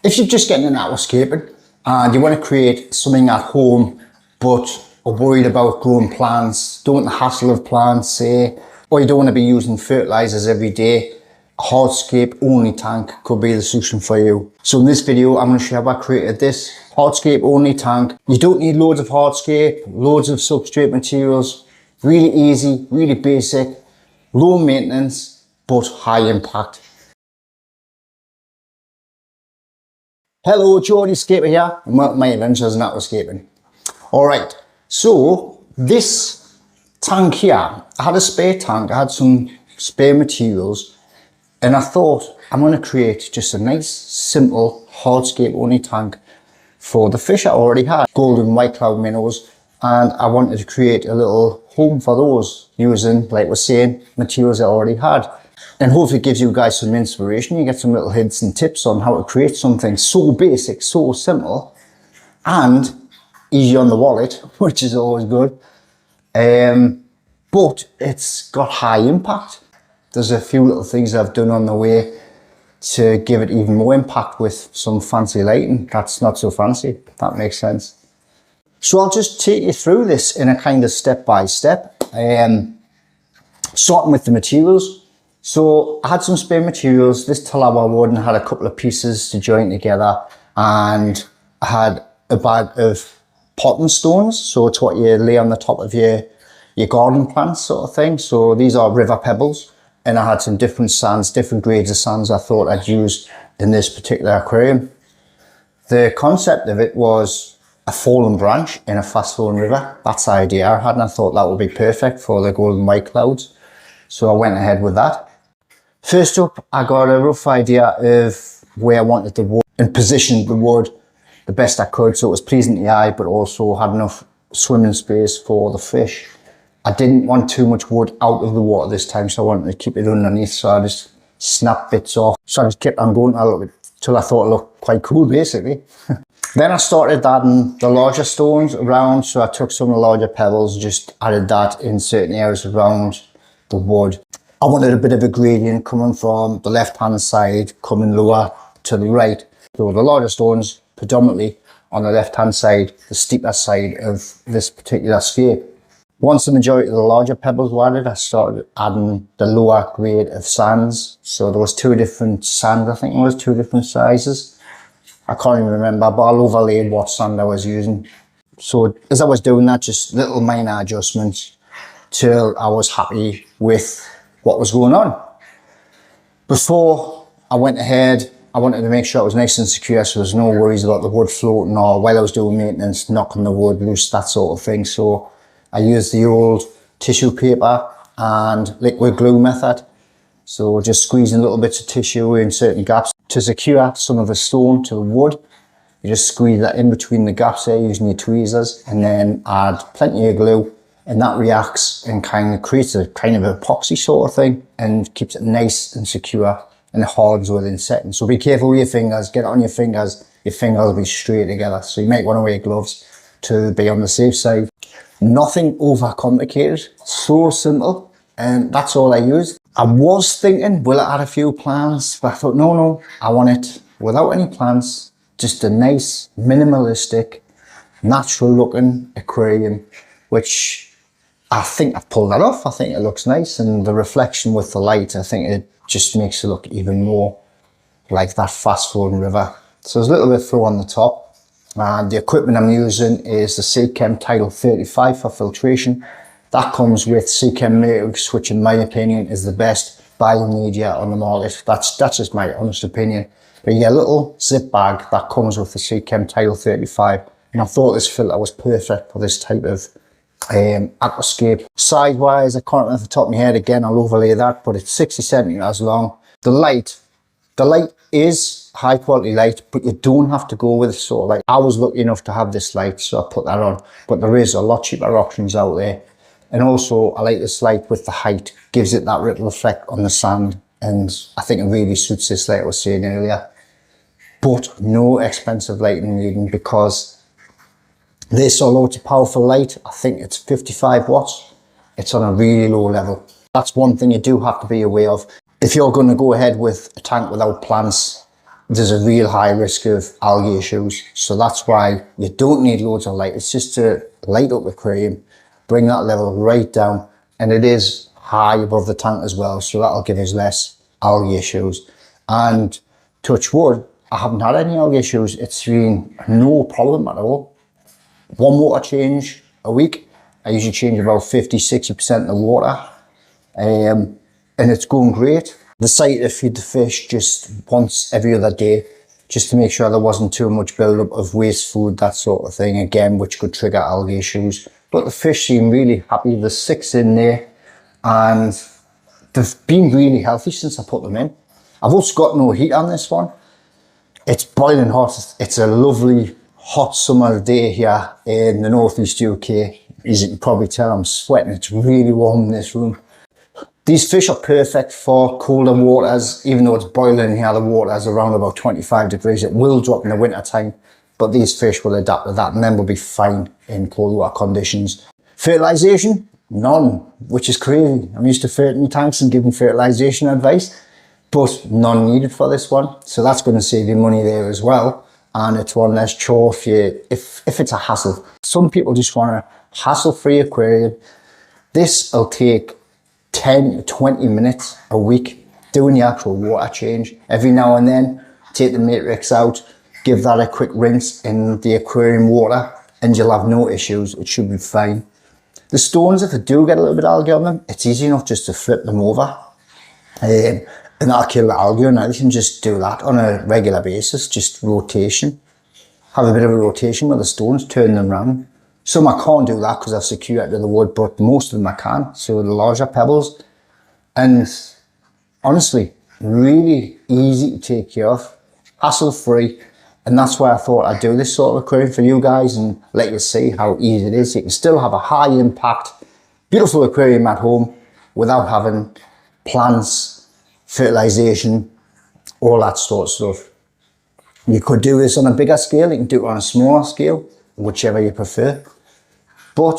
If you're just getting into aquascaping and you want to create something at home but are worried about growing plants, don't want the hassle of plants, say, or you don't want to be using fertilizers every day, a hardscape only tank could be the solution for you. So in this video, I'm going to show you how I created this hardscape only tank. You don't need loads of hardscape, loads of substrate materials. Really easy, really basic, low maintenance, but high impact. Hello, Geordie Scaper here, and welcome to my adventures in aquascaping. Alright, so this tank here, I had a spare tank, I had some spare materials, and I thought I'm going to create just a nice, simple, hardscape only tank for the fish I already had. Golden white cloud minnows, and I wanted to create a little home for those using, like we're saying, materials I already had. And hopefully it gives you guys some inspiration. You get some little hints and tips on how to create something so basic, so simple, and easy on the wallet, which is always good. But it's got high impact. There's a few little things I've done on the way to give it even more impact with some fancy lighting. That's not so fancy, if that makes sense. So I'll just take you through this in a kind of step by step, starting with the materials. So I had some spare materials, this Talawa wood, and I had a couple of pieces to join together, and I had a bag of potting stones. So it's what you lay on the top of your garden plants sort of thing. So these are river pebbles, and I had some different sands, different grades of sands I thought I'd use in this particular aquarium. The concept of it was a fallen branch in a fast flowing river. That's the idea I had, and I thought that would be perfect for the golden white clouds. So I went ahead with that. First up, I got a rough idea of where I wanted the wood and positioned the wood the best I could so it was pleasing to the eye, but also had enough swimming space for the fish. I didn't want too much wood out of the water this time, so I wanted to keep it underneath, so I just snapped bits off. So I just kept on going a little bit till I thought it looked quite cool, basically. Then I started adding the larger stones around, so I took some of the larger pebbles, just added that in certain areas around the wood. I wanted a bit of a gradient coming from the left hand side, coming lower to the right. So the larger stones predominantly on the left hand side, the steeper side of this particular scape. Once the majority of the larger pebbles were added, I started adding the lower grade of sands. So there was two different sands, I think it was two different sizes. I can't even remember, but I'll overlay what sand I was using. So as I was doing that, just little minor adjustments till I was happy with what was going on. Before I went ahead, I wanted to make sure it was nice and secure, so there's no worries about the wood floating or while I was doing maintenance, knocking the wood loose, that sort of thing. So I used the old tissue paper and liquid glue method. So just squeezing little bits of tissue in certain gaps to secure some of the stone to the wood. You just squeeze that in between the gaps there using your tweezers, and then add plenty of glue, and that reacts and kind of creates a kind of epoxy sort of thing and keeps it nice and secure, and it hardens within seconds. So be careful with your fingers, get it on your fingers will be straight together. So you might want to wear gloves to be on the safe side. Nothing over complicated, so simple, and that's all I used. I was thinking, will it add a few plants? But I thought, no, I want it without any plants, just a nice, minimalistic, natural looking aquarium, which I think I've pulled that off. I think it looks nice, and the reflection with the light, I think it just makes it look even more like that fast flowing river. So there's a little bit of flow on the top, and the equipment I'm using is the Seachem Tidal 35 for filtration. That comes with Seachem Matrix, which in my opinion is the best biomedia on the market. That's just my honest opinion. But you get a little zip bag that comes with the Seachem Tidal 35, and I thought this filter was perfect for this type of aquascape. Size wise, I can't remember off the top of my head, again I'll overlay that, but it's 60 centimeters long. The light is high quality light, but you don't have to go with it. So like, I was lucky enough to have this light, so I put that on, but there is a lot cheaper options out there. And also I like this light with the height, gives it that ripple effect on the sand, and I think it really suits this, like I was saying earlier. But no expensive lighting needed, because this, although it's a powerful light, I think it's 55 watts. It's on a really low level. That's one thing you do have to be aware of. If you're going to go ahead with a tank without plants, there's a real high risk of algae issues. So that's why you don't need loads of light. It's just to light up the aquarium, bring that level right down, and it is high above the tank as well, so that'll give us less algae issues. And touch wood, I haven't had any algae issues. It's been no problem at all. One water change a week. I usually change about 50-60% of the water, and it's going great. Decided to feed the fish just once every other day, just to make sure there wasn't too much build-up of waste food, that sort of thing, again, which could trigger algae issues. But the fish seem really happy. There's 6 in there, and they've been really healthy since I put them in. I've also got no heat on this one. It's boiling hot. It's a lovely hot summer day here in the northeast UK. As you can probably tell, I'm sweating. It's really warm in this room. These fish are perfect for colder waters. Even though it's boiling in here, the water is around about 25 degrees. It will drop in the winter time, but these fish will adapt to that and then will be fine in cold water conditions. Fertilisation, none, which is crazy. I'm used to fertilizing tanks and giving fertilisation advice, but none needed for this one. So that's going to save you money there as well. And it's one less chore if it's a hassle. Some people just want a hassle-free aquarium. This will take 10 to 20 minutes a week doing the actual water change. Every now and then, take the matrix out, give that a quick rinse in the aquarium water, and you'll have no issues. It should be fine. The stones, if they do get a little bit of algae on them, it's easy enough just to flip them over, and that'll kill the algae. And you can just do that on a regular basis, just rotation. Have a bit of a rotation with the stones, turn them around. Some I can't do that because I've secured it to the wood, but most of them I can. So the larger pebbles, and honestly, really easy to take care of, hassle free. And that's why I thought I'd do this sort of aquarium for you guys and let you see how easy it is. You can still have a high impact, beautiful aquarium at home without having plants, fertilization, all that sort of stuff. You could do this on a bigger scale, you can do it on a smaller scale, whichever you prefer. But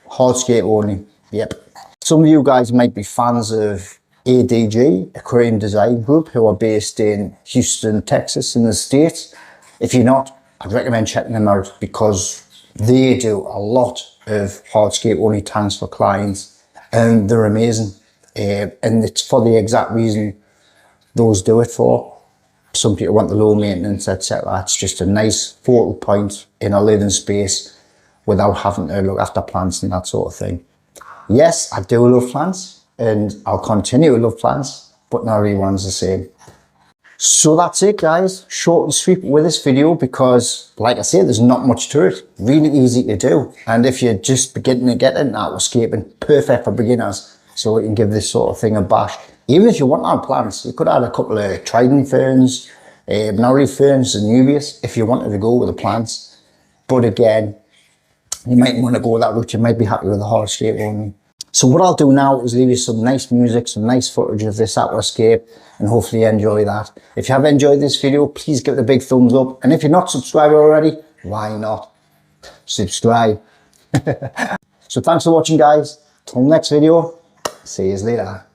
hardscape only, yep. Some of you guys might be fans of ADG, Aquarium Design Group, who are based in Houston, Texas in the States. If you're not, I'd recommend checking them out because they do a lot of hardscape only tanks for clients and they're amazing. And it's for the exact reason those do it for. Some people want the low maintenance, etc. It's just a nice focal point in a living space without having to look after plants and that sort of thing. Yes, I do love plants and I'll continue to love plants, but not everyone's the same. So that's it guys, short and sweet with this video because like I said, there's not much to it, really easy to do. And if you're just beginning to get into aquascaping, perfect for beginners. So you can give this sort of thing a bash. Even if you want to add plants, you could add a couple of trident ferns, Maori ferns and nubias if you wanted to go with the plants. But again, you might want to go that route, you might be happy with the hardscape only. So what I'll do now is leave you some nice music, some nice footage of this aquascape, and hopefully you enjoy that. If you have enjoyed this video, please give it a big thumbs up. And if you're not subscribed already, why not? Subscribe. So thanks for watching guys. Till next video, see you later.